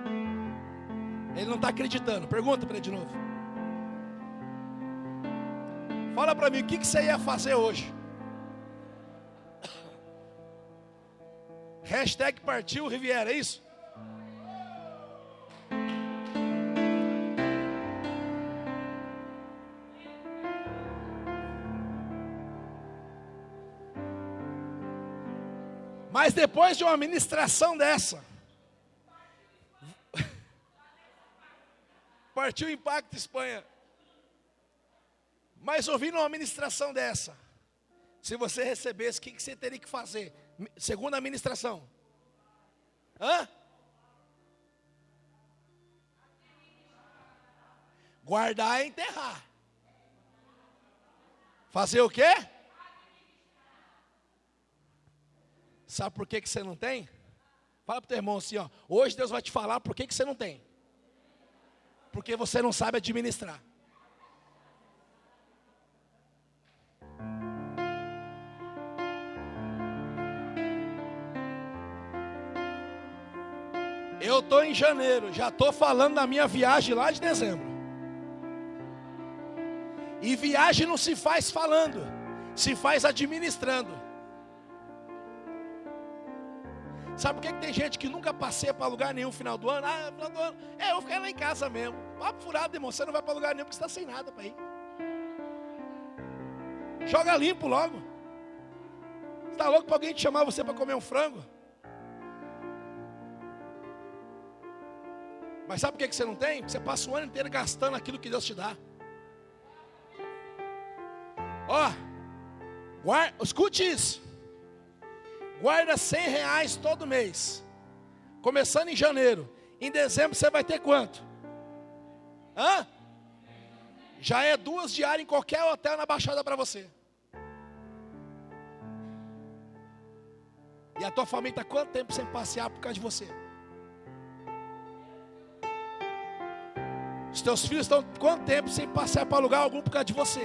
Ele não está acreditando. Pergunta para ele de novo. Fala para mim, o que você ia fazer hoje? Hashtag partiu Riviera, é isso? Mas depois de uma ministração dessa, partiu Impacto Espanha. Mas ouvindo uma ministração dessa, se você recebesse, o que você teria que fazer? Segundo a ministração. Guardar e enterrar. Fazer o quê? Sabe por que você não tem? Fala para o teu irmão assim, ó. Hoje Deus vai te falar por que você não tem. Porque você não sabe administrar. Eu estou em janeiro, já estou falando da minha viagem lá de dezembro. E viagem não se faz falando, se faz administrando. Sabe por que tem gente que nunca passeia para lugar nenhum no final do ano? Ah, no final do ano, eu vou ficar lá em casa mesmo. Papo furado, irmão, você não vai para lugar nenhum porque você está sem nada para ir. Joga limpo logo. Você está louco para alguém te chamar você para comer um frango? Mas sabe por que você não tem? Você passa o ano inteiro gastando aquilo que Deus te dá. Ó, escute isso. Guarda R$100 todo mês. Começando em janeiro. Em dezembro você vai ter quanto? Hã? Já é 2 diárias em qualquer hotel na Baixada para você. E a tua família está quanto tempo sem passear por causa de você? Os teus filhos estão quanto tempo sem passear para lugar algum por causa de você?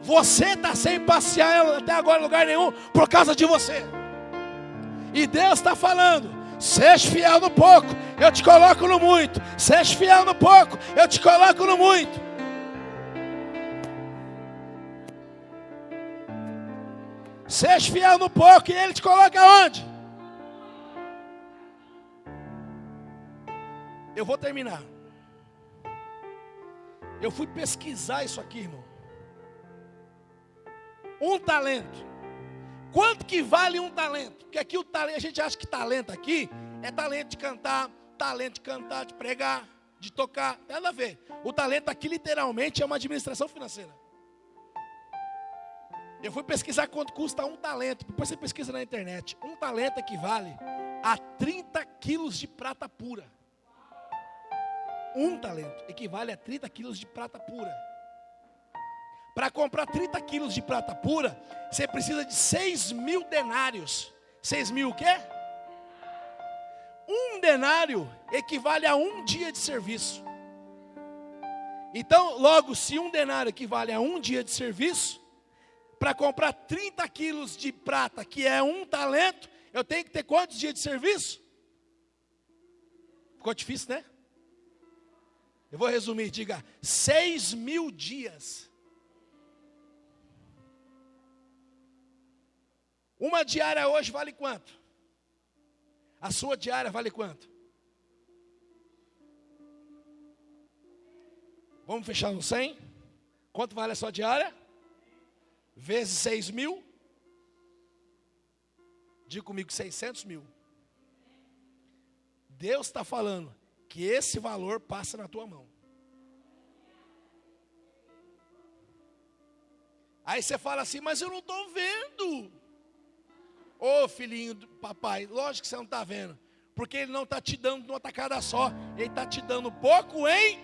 Você está sem passear até agora em lugar nenhum por causa de você. E Deus está falando: seja fiel no pouco, eu te coloco no muito. Seja fiel no pouco, eu te coloco no muito. Seja fiel no pouco e Ele te coloca onde? Eu vou terminar. Eu fui pesquisar isso aqui, irmão. Um talento. Quanto que vale um talento? Porque aqui o talento, a gente acha que talento aqui é talento de cantar, de pregar, de tocar, nada a ver. O talento aqui literalmente é uma administração financeira. Eu fui pesquisar quanto custa um talento, depois você pesquisa na internet. Um talento equivale a 30 quilos de prata pura. Um talento equivale a 30 quilos de prata pura. Para comprar 30 quilos de prata pura, você precisa de 6.000 denários. 6.000 o quê? Um denário equivale a 1 dia de serviço. Então, logo, se um denário equivale a 1 dia de serviço, para comprar 30 quilos de prata, que é um talento, eu tenho que ter quantos dias de serviço? Ficou difícil, né? Eu vou resumir, diga 6.000 dias. Uma diária hoje vale quanto? A sua diária vale quanto? Vamos fechar no 100? Quanto vale a sua diária? Vezes 6.000? Diga comigo, 600 mil. Deus está falando que esse valor passa na tua mão. Aí você fala assim, mas eu não estou vendo. Ô filhinho do papai, lógico que você não está vendo. Porque Ele não está te dando numa tacada só. Ele está te dando pouco em.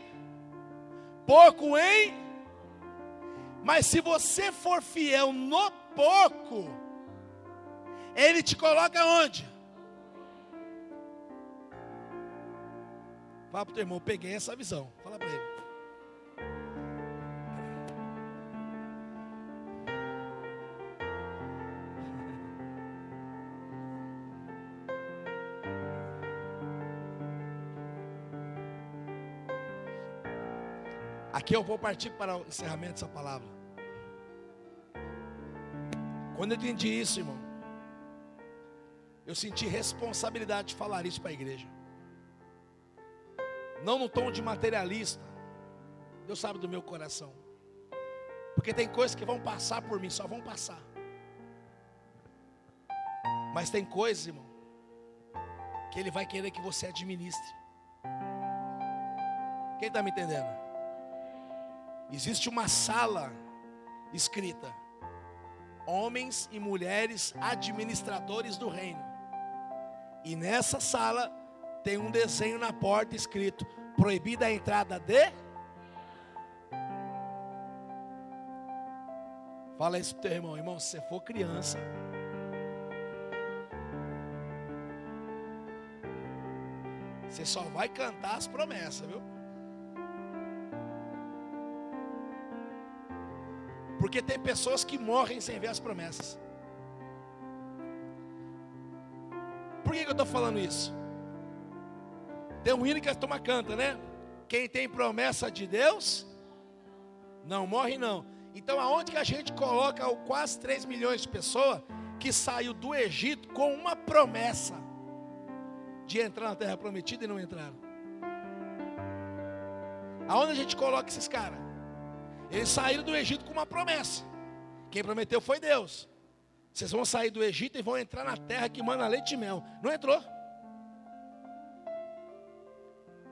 Mas se você for fiel no pouco, Ele te coloca onde? Fala para o teu irmão, peguei essa visão. Fala para ele. Aqui eu vou partir para o encerramento dessa palavra. Quando eu entendi isso, irmão, eu senti responsabilidade de falar isso para a igreja. Não no tom de materialista. Deus sabe do meu coração. Porque tem coisas que vão passar por mim, só vão passar. Mas tem coisas, irmão, que Ele vai querer que você administre. Quem está me entendendo? Existe uma sala escrita: homens e mulheres administradores do reino. E nessa sala tem um desenho na porta escrito: proibida a entrada de. Fala isso pro teu irmão. Irmão, se você for criança, você só vai cantar as promessas, viu? Porque tem pessoas que morrem sem ver as promessas. Por que eu estou falando isso? Tem um hino que a turma canta, né? Quem tem promessa de Deus não morre não. Então aonde que a gente coloca quase 3 milhões de pessoas que saiu do Egito com uma promessa de entrar na terra prometida e não entraram? Aonde a gente coloca esses caras? Eles saíram do Egito com uma promessa. Quem prometeu foi Deus. Vocês vão sair do Egito e vão entrar na terra que mana leite e mel. Não entrou.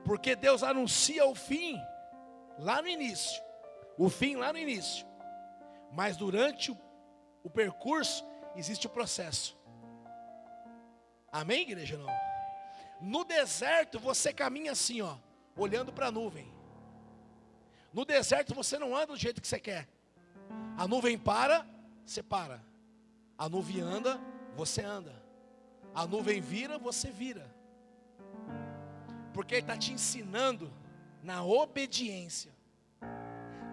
Porque Deus anuncia o fim lá no início. O fim lá no início. Mas durante o percurso existe o processo. Amém, igreja? Não. No deserto você caminha assim, ó, olhando para a nuvem. No deserto você não anda do jeito que você quer. A nuvem para, você para. A nuvem anda, você anda. A nuvem vira, você vira. Porque Ele está te ensinando na obediência.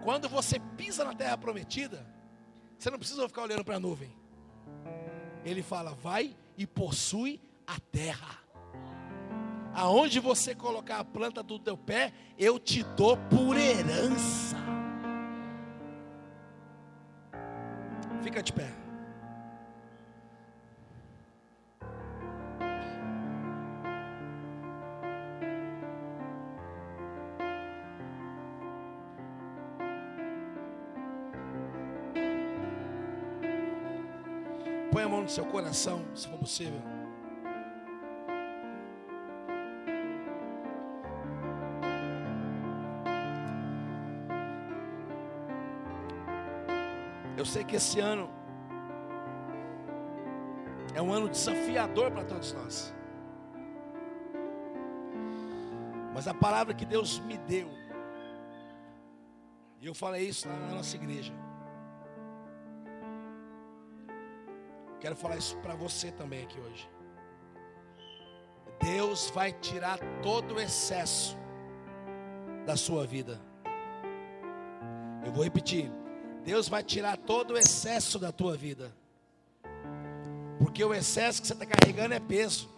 Quando você pisa na terra prometida, você não precisa ficar olhando para a nuvem. Ele fala, vai e possui a terra. Aonde você colocar a planta do teu pé, eu te dou por herança. Fica de pé. Põe a mão no seu coração, se for possível. Eu sei que esse ano é um ano desafiador para todos nós. Mas a palavra que Deus me deu, e eu falei isso lá na nossa igreja, quero falar isso para você também aqui hoje. Deus vai tirar todo o excesso da sua vida. Eu vou repetir. Deus vai tirar todo o excesso da tua vida. Porque o excesso que você está carregando é peso.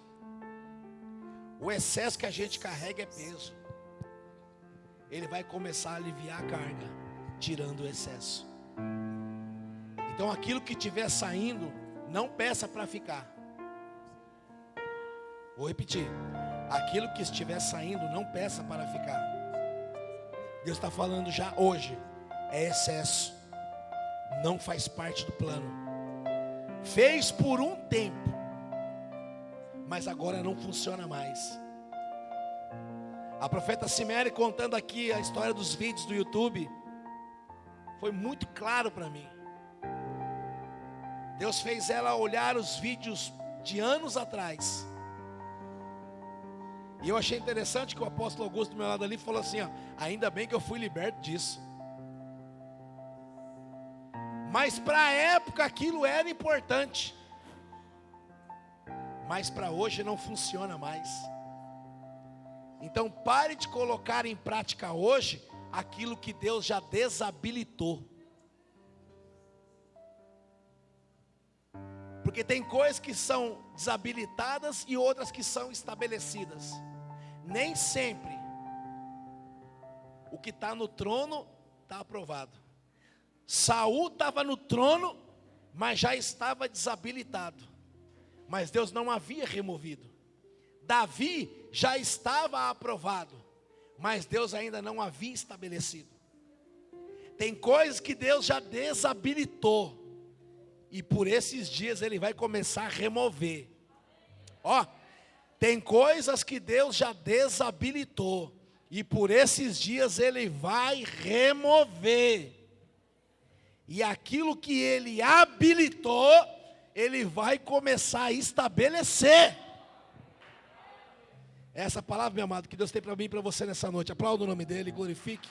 O excesso que a gente carrega é peso. Ele vai começar a aliviar a carga, tirando o excesso. Então aquilo que estiver saindo, não peça para ficar. Vou repetir. Aquilo que estiver saindo, não peça para ficar. Deus está falando já hoje. É excesso. Não faz parte do plano. Fez por um tempo, mas agora não funciona mais. A profeta Simere contando aqui a história dos vídeos do YouTube, foi muito claro para mim. Deus fez ela olhar os vídeos de anos atrás. E eu achei interessante que o apóstolo Augusto do meu lado ali falou assim, ó, ainda bem que eu fui liberto disso. Mas para a época aquilo era importante. Mas para hoje não funciona mais. Então pare de colocar em prática hoje aquilo que Deus já desabilitou. Porque tem coisas que são desabilitadas e outras que são estabelecidas. Nem sempre o que está no trono está aprovado. Saul estava no trono, mas já estava desabilitado. Mas Deus não havia removido. Davi já estava aprovado, mas Deus ainda não havia estabelecido. Tem coisas que Deus já desabilitou, e por esses dias Ele vai começar a remover. Ó, tem coisas que Deus já desabilitou, e por esses dias Ele vai remover. E aquilo que Ele habilitou, Ele vai começar a estabelecer. Essa palavra, meu amado, que Deus tem para mim e para você nessa noite. Aplauda o nome dEle, glorifique.